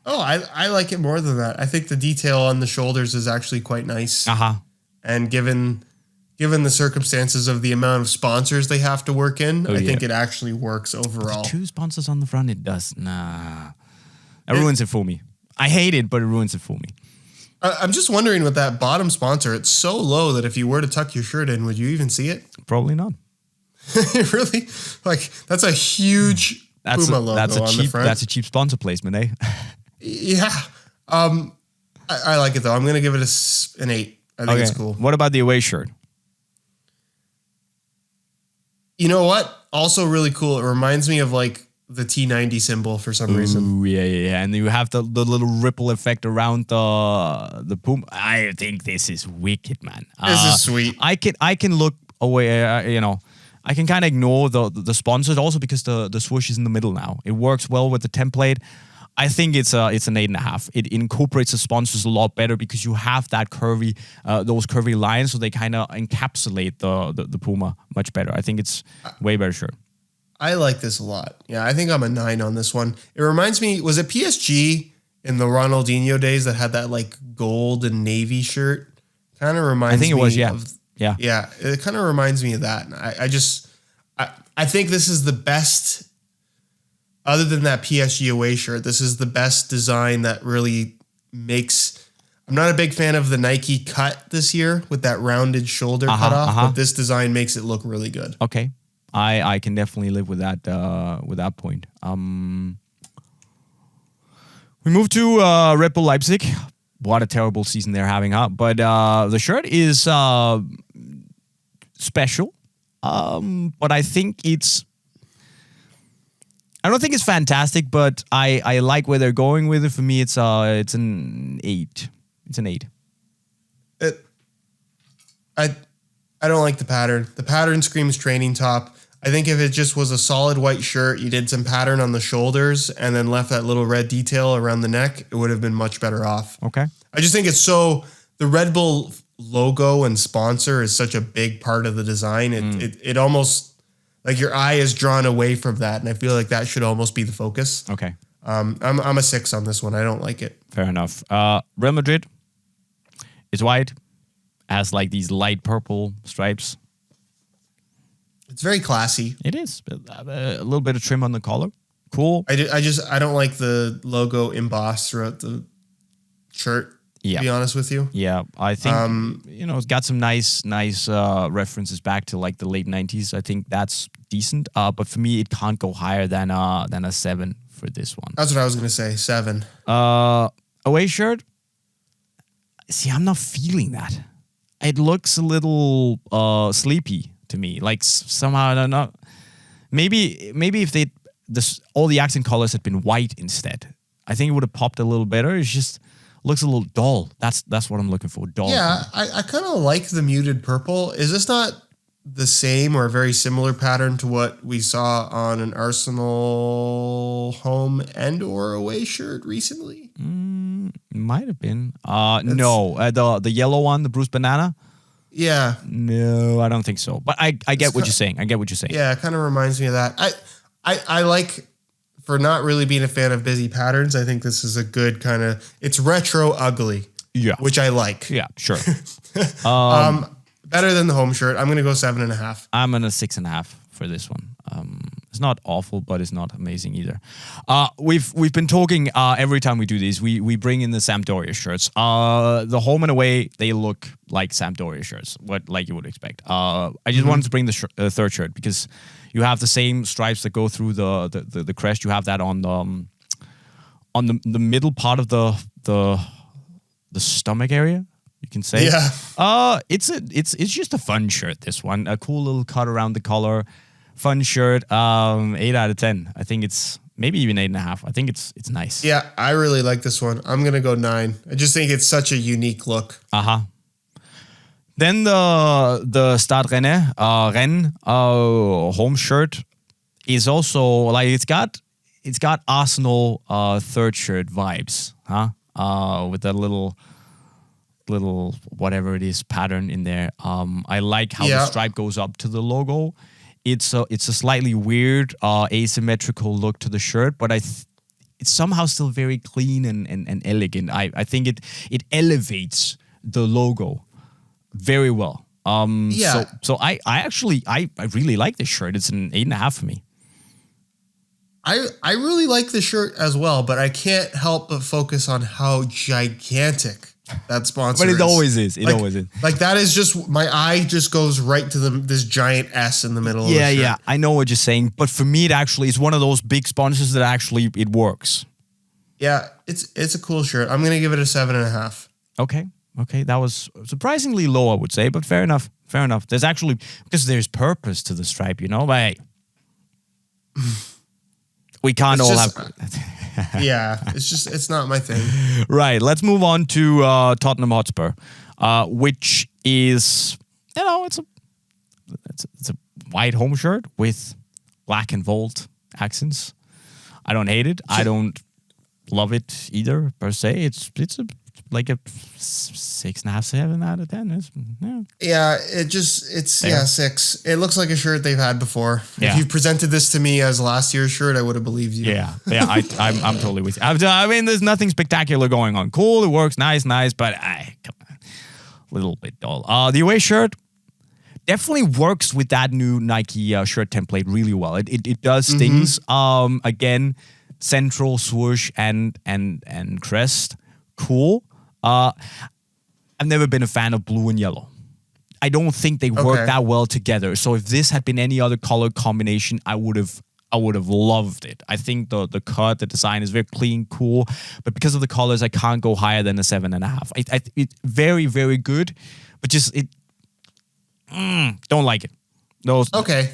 Oh, I like it more than that. I think the detail on the shoulders is actually quite nice. And given the circumstances of the amount of sponsors they have to work in, I think it actually works overall. 2 sponsors on the front, it does. Nah. It ruins it for me. I hate it, but it ruins it for me. I'm just wondering with that bottom sponsor, it's so low that if you were to tuck your shirt in, would you even see it? Probably not. Really? Like, that's a huge Puma logo on the front. That's a cheap sponsor placement, eh? Yeah. I like it, though. I'm going to give it an 8. I think it's cool. What about the away shirt? You know what? Also really cool. It reminds me of like the T90 symbol for some reason. Ooh, yeah. And you have the little ripple effect around the Puma. I think this is wicked, man. This is sweet. I can look away, I can kind of ignore the sponsors also because the swoosh is in the middle now. It works well with the template. I think it's an 8.5. It incorporates the sponsors a lot better because you have that those curvy lines, so they kind of encapsulate the Puma much better. I think it's way better shirt. I like this a lot. Yeah, I think I'm a 9 on this one. It reminds me, was it PSG in the Ronaldinho days that had that like gold and navy shirt? Kind of reminds me. I think it was, yeah. Yeah, it kind of reminds me of that. I think this is the best, other than that PSG away shirt, this is the best design that really makes. I'm not a big fan of the Nike cut this year with that rounded shoulder cutoff, but this design makes it look really good. Okay. I can definitely live with that point. We move to Red Bull Leipzig. What a terrible season they're having, huh? But the shirt is special, but I think I don't think it's fantastic, but I like where they're going with it. For me, it's an 8. It's an 8. I don't like the pattern. The pattern screams training top. I think if it just was a solid white shirt, you did some pattern on the shoulders and then left that little red detail around the neck, it would have been much better off. Okay. I just think the Red Bull logo and sponsor is such a big part of the design. It almost like your eye is drawn away from that. And I feel like that should almost be the focus. Okay. I'm a 6 on this one. I don't like it. Fair enough. Real Madrid is white, has like these light purple stripes. It's very classy. It is. A little bit of trim on the collar. Cool. I don't like the logo embossed throughout the shirt. Yeah. To be honest with you. Yeah, I think it's got some nice references back to like the late 90s. I think that's decent. But for me, it can't go higher than a 7 for this one. That's what I was gonna say. 7. Away shirt. See, I'm not feeling that. It looks a little sleepy to me. Like somehow I don't know. Maybe if all the accent colors had been white instead, I think it would have popped a little better. It's just looks a little dull. That's what I'm looking for. Dull. Yeah, I kind of like the muted purple. Is this not the same or a very similar pattern to what we saw on an Arsenal home and or away shirt recently? Might have been. No, the yellow one, the Bruce Banana. Yeah. No, I don't think so. But I get what you're saying. I get what you're saying. Yeah, it kind of reminds me of that. I like, for not really being a fan of busy patterns, I think this is a good kind of, it's retro ugly. Yeah. Which I like. Yeah, sure. Better than the home shirt. I'm going to go 7.5. I'm on a 6.5 for this one. It's not awful, but it's not amazing either. We've been talking every time we do these. We bring in the Sampdoria shirts. The home and away, they look like Sampdoria shirts, like you would expect. I just wanted to bring the third shirt because you have the same stripes that go through the crest. You have that on the middle part of the stomach area. You can say. Yeah. It's just a fun shirt. This one, a cool little cut around the collar. Fun shirt. 8 out of 10. I think it's maybe even 8.5. I think it's nice. Yeah, I really like this one. I'm gonna go 9. I just think it's such a unique look. Then the Stade Rennes home shirt is also like it's got Arsenal third shirt vibes, with that little whatever it is pattern in there. I like how the stripe goes up to the logo. It's a slightly weird asymmetrical look to the shirt, but it's somehow still very clean and elegant. I think it elevates the logo very well. So I actually really like this shirt. It's an 8.5 for me. I really like the shirt as well, but I can't help but focus on how gigantic that sponsor is. But it always is. It always is. Like that is just, my eye just goes right to this giant S in the middle of the shirt. Yeah, I know what you're saying. But for me, it actually is one of those big sponsors that actually, it works. Yeah, it's a cool shirt. I'm going to give it a 7.5. Okay, that was surprisingly low, I would say, but fair enough. There's actually, because there's purpose to the stripe, but hey, we can't all have... Yeah, it's not my thing. Right, let's move on to Tottenham Hotspur, which is, it's a white home shirt with black and gold accents. I don't hate it. I don't love it either, per se. It's like a 6.5, 7 out of 10. Yeah, it's 6. It looks like a shirt they've had before. Yeah. If you presented this to me as last year's shirt, I would have believed you. Yeah. I'm totally with you. I mean, there's nothing spectacular going on. Cool, it works, nice, but come on, a little bit dull. The away shirt definitely works with that new Nike shirt template really well. It does things. Again, central swoosh and crest, cool. I've never been a fan of blue and yellow. I don't think they work that well together. So if this had been any other color combination, I would have loved it. I think the cut, the design is very clean, cool. But because of the colors, I can't go higher than a 7.5. It's very, very good, but just don't like it. Okay,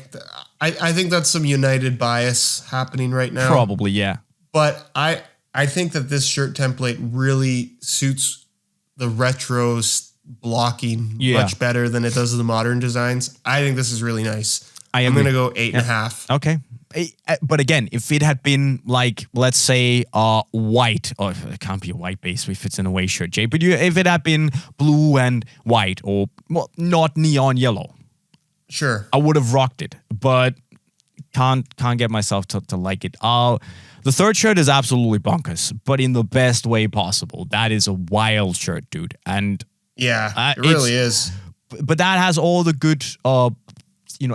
I think that's some United bias happening right now. Probably, yeah. But I think that this shirt template really suits the retro blocking much better than it does the modern designs. I think this is really nice. I'm going to go 8.5. Okay. But again, if it had been like, let's say, white, or it can't be a white base if it's an away shirt, Jay, but if it had been blue and white, or well, not neon yellow, sure, I would have rocked it, but can't get myself to like it. The third shirt is absolutely bonkers, but in the best way possible. That is a wild shirt, dude. And yeah, it really is. But that has all the good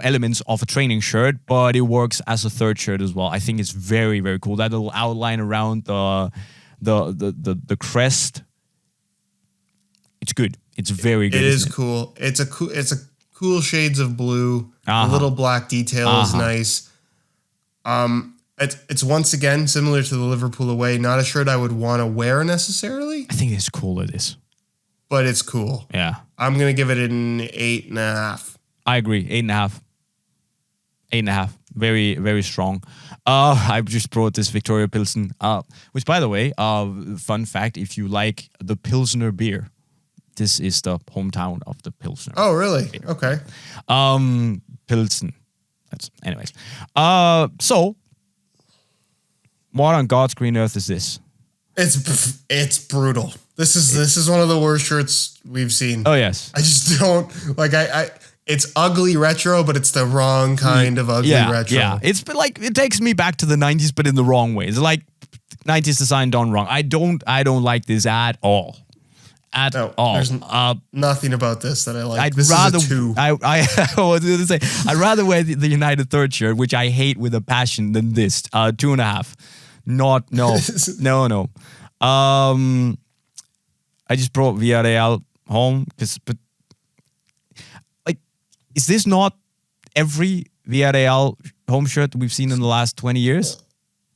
elements of a training shirt, but it works as a third shirt as well. I think it's very, very cool. That little outline around the crest, it's good. It's very good. It is cool. It's a cool shades of blue. The little black detail is nice. It's once again similar to the Liverpool away. Not a shirt I would want to wear necessarily. I think it's cool. It is, but it's cool. Yeah, I'm gonna give it an 8.5. I agree. 8.5. 8.5. Very, very strong. I just brought this Victoria Pilsen, which, by the way, fun fact: if you like the Pilsner beer, this is the hometown of the Pilsner. Oh, really? Okay. Pilsen. Anyways. So, what on God's green earth is this? It's brutal. This is one of the worst shirts we've seen. Oh yes. I just don't like. It's ugly retro, but it's the wrong kind of ugly retro. Yeah, it's been like it takes me back to the 90s, but in the wrong way. It's like 90s design done wrong. I don't like this at all. At all. There's nothing about this that I like. I'd was going to say, I'd rather wear the United third shirt, which I hate with a passion, than this 2.5. No. I just brought Villarreal home but like, is this not every Villarreal home shirt that we've seen in the last 20 years?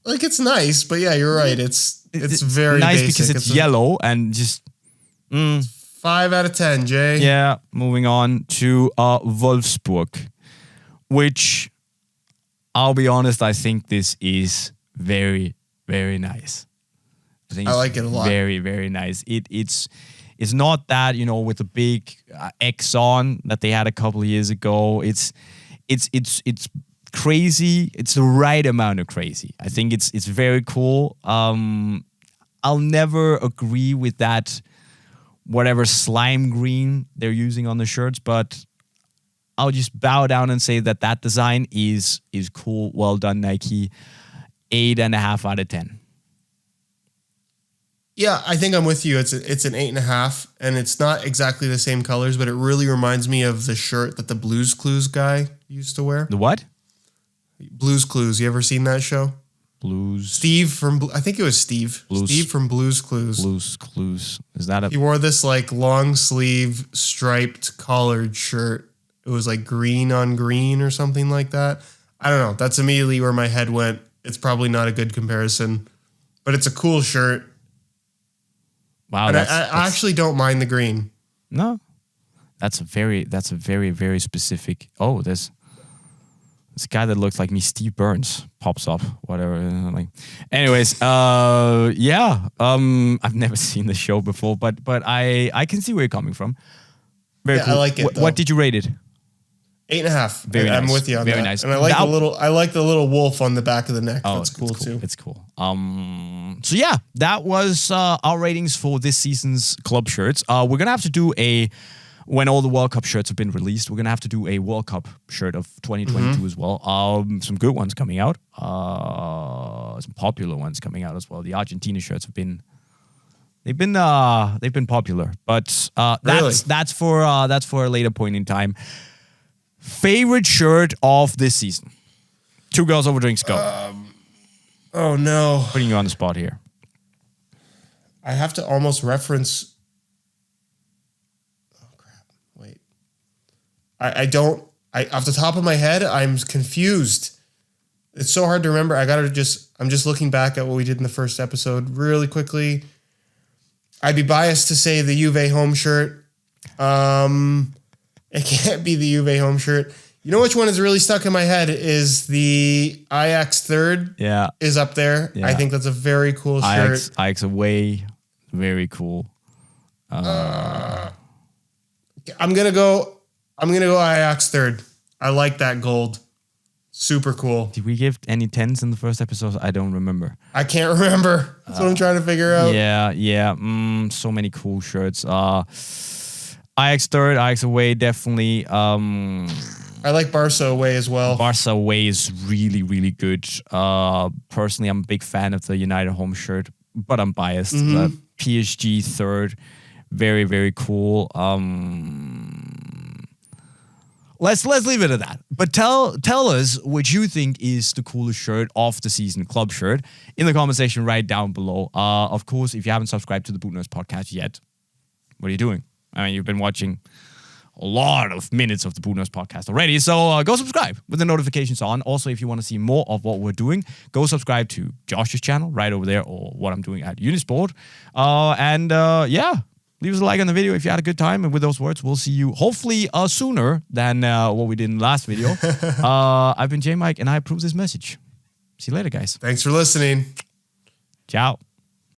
Like, it's nice, but yeah, you're right. It's very nice basic. because it's yellow and just 5 out of 10, Jay. Yeah, moving on to Wolfsburg, which I'll be honest, I think this is very, very nice. I like it a lot. Very, very nice. It's not that, with the big X on that they had a couple of years ago. It's crazy. It's the right amount of crazy. I think it's very cool. I'll never agree with that whatever slime green they're using on the shirts, but I'll just bow down and say that design is cool. Well done, Nike. 8.5 out of 10. Yeah, I think I'm with you. It's an 8.5, and it's not exactly the same colors, but it really reminds me of the shirt that the Blues Clues guy used to wear. The what? Blues Clues. You ever seen that show? Steve from, I think it was Steve. Steve from Blues Clues. Blues Clues. Is that a... He wore this like long sleeve striped collared shirt. It was like green on green or something like that. I don't know. That's immediately where my head went. It's probably not a good comparison, but it's a cool shirt. Wow. And I actually don't mind the green. No. That's a very, very specific. Oh, there's this guy that looks like me, Steve Burns, pops up, whatever. Like, anyways, yeah. I've never seen the show before, but I can see where you're coming from. Very cool. I like it. What did you rate it? 8.5. Very nice. I'm with you on very that. Nice. And I like the little wolf on the back of the neck. Oh, That's cool too. It's cool. So yeah, that was our ratings for this season's club shirts. We're gonna have to do when all the World Cup shirts have been released, we're gonna have to do a World Cup shirt of 2022 as well. Some good ones coming out. Some popular ones coming out as well. The Argentina shirts have been. They've been popular, but that's for a later point in time. Favorite shirt of this season? Two girls over drinks, go. Oh no! Putting you on the spot here. I have to almost reference. Oh crap! Wait. I don't. Off the top of my head, I'm confused. It's so hard to remember. I'm just looking back at what we did in the first episode really quickly. I'd be biased to say the Juve home shirt. It can't be the Juve home shirt. You know which one is really stuck in my head is the Ajax third. Yeah. Is up there. Yeah. I think that's a very cool shirt. Ajax away. Very cool. I'm gonna go Ajax third. I like that gold. Super cool. Did we give any 10s in the first episode? I don't remember. I can't remember. That's what I'm trying to figure out. Yeah. So many cool shirts. Ajax third, Ajax away, definitely. I like Barca away as well. Barca away is really, really good. Personally, I'm a big fan of the United home shirt, but I'm biased. PSG third, very, very cool. Let's leave it at that. But tell us what you think is the coolest shirt of the season, club shirt, in the comment section right down below. Of course, if you haven't subscribed to the Bootnerds podcast yet, what are you doing? I mean, you've been watching a lot of minutes of the Bootnerds podcast already, so go subscribe with the notifications on. Also, if you want to see more of what we're doing, go subscribe to Josh's channel right over there, or what I'm doing at Unisport. Leave us a like on the video if you had a good time. And with those words, we'll see you hopefully sooner than what we did in the last video. I've been JayMike, and I approve this message. See you later, guys. Thanks for listening. Ciao.